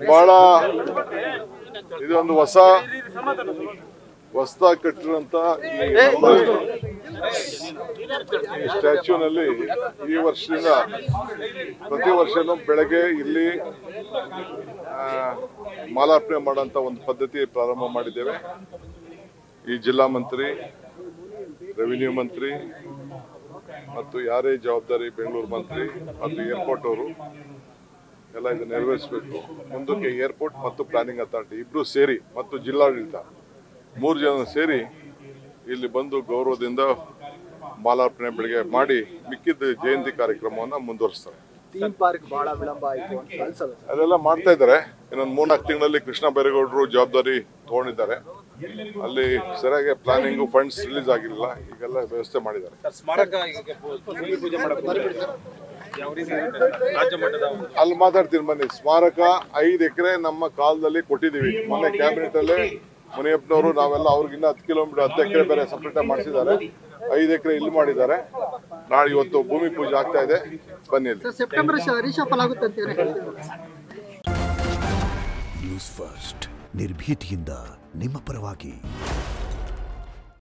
ಬಹಳ ಇದೊಂದು ಹೊಸದಾಗಿ ಕಟ್ಟಿರುವಂತ ಸ್ಟ್ಯಾಚ್ಯೂನಲ್ಲಿ ಈ ವರ್ಷದಿಂದ ಪ್ರತಿ ವರ್ಷನೂ ಬೆಳಗ್ಗೆ ಇಲ್ಲಿ ಮಾಲಾರ್ಪಣೆ ಮಾಡುವಂತ ಒಂದು ಪದ್ಧತಿ ಪ್ರಾರಂಭ ಮಾಡಿದ್ದೇವೆ. ಈ ಜಿಲ್ಲಾ ಮಂತ್ರಿ, ರೆವಿನ್ಯೂ ಮಂತ್ರಿ ಮತ್ತು ಯಾರೇ ಜವಾಬ್ದಾರಿ ಬೆಂಗಳೂರು ಮಂತ್ರಿ ಮತ್ತು ಏರ್ಪೋರ್ಟ್ ಅವರು ಎಲ್ಲ ಇದು ನೆರವೇರಿಸಬೇಕು. ಮುಂದಕ್ಕೆ ಏರ್ಪೋರ್ಟ್ ಮತ್ತು ಪ್ಲಾನಿಂಗ್ ಅಥಾರಿಟಿ ಇಬ್ರು ಸೇರಿ ಮತ್ತು ಜಿಲ್ಲಾಡಳಿತ 3 ಜನ ಸೇರಿ ಇಲ್ಲಿ ಬಂದು ಗೌರವದಿಂದ ಮಾಲಾರ್ಪಣೆ ಬೆಳಗ್ಗೆ ಮಾಡಿ ಮಿಕ್ಕಿದ ಜಯಂತಿ ಕಾರ್ಯಕ್ರಮವನ್ನು ಮುಂದುವರಿಸ್ತಾರೆ. ಅದೆಲ್ಲ ಮಾಡ್ತಾ ಇದ್ದಾರೆ. ಇನ್ನೊಂದು 3-4 ತಿಂಗಳಲ್ಲಿ ಕೃಷ್ಣ ಬೈರೇಗೌಡರು ಜವಾಬ್ದಾರಿ ತಗೊಂಡಿದ್ದಾರೆ. ಅಲ್ಲಿ ಸರಿಯಾಗಿ ಪ್ಲಾನಿಂಗ್ ಫಂಡ್ಸ್ ರಿಲೀಸ್ ಆಗಿರಲಿಲ್ಲ, ಈಗೆಲ್ಲ ವ್ಯವಸ್ಥೆ ಮಾಡಿದ್ದಾರೆ. ಅಲ್ಲಿ ಮಾತಾಡ್ತೀನಿ ಬನ್ನಿ. ಸ್ಮಾರಕ 5 ಎಕರೆ ನಮ್ಮ ಕಾಲದಲ್ಲಿ ಕೊಟ್ಟಿದ್ದೀವಿ. ಮೊನ್ನೆ ಕ್ಯಾಬಿನೆಟ್ ಅಲ್ಲಿ ಮುನಿಯಪ್ಪನವರು ನಾವೆಲ್ಲ ಅವ್ರಿಗಿನ್ನ 10 ಕಿಲೋಮೀಟರ್ 10 ಎಕರೆ ಬೇರೆ ಸಪ್ರೇಟ್ ಮಾಡಿಸಿದ್ದಾರೆ. 5 ಎಕರೆ ಇಲ್ಲಿ ಮಾಡಿದ್ದಾರೆ. ನಾಳೆ ಇವತ್ತು ಭೂಮಿ ಪೂಜೆ ಆಗ್ತಾ ಇದೆ. ಬನ್ನಿ. ಸೆಪ್ಟೆಂಬರ್ ರೀಶಫಲ್ ಆಗುತ್ತೆ ಅಂತ ನ್ಯೂಸ್ ಫಸ್ಟ್ ನಿರ್ಭೀತಿಯಿಂದ ನಿಮ್ಮ ಪರವಾಗಿ.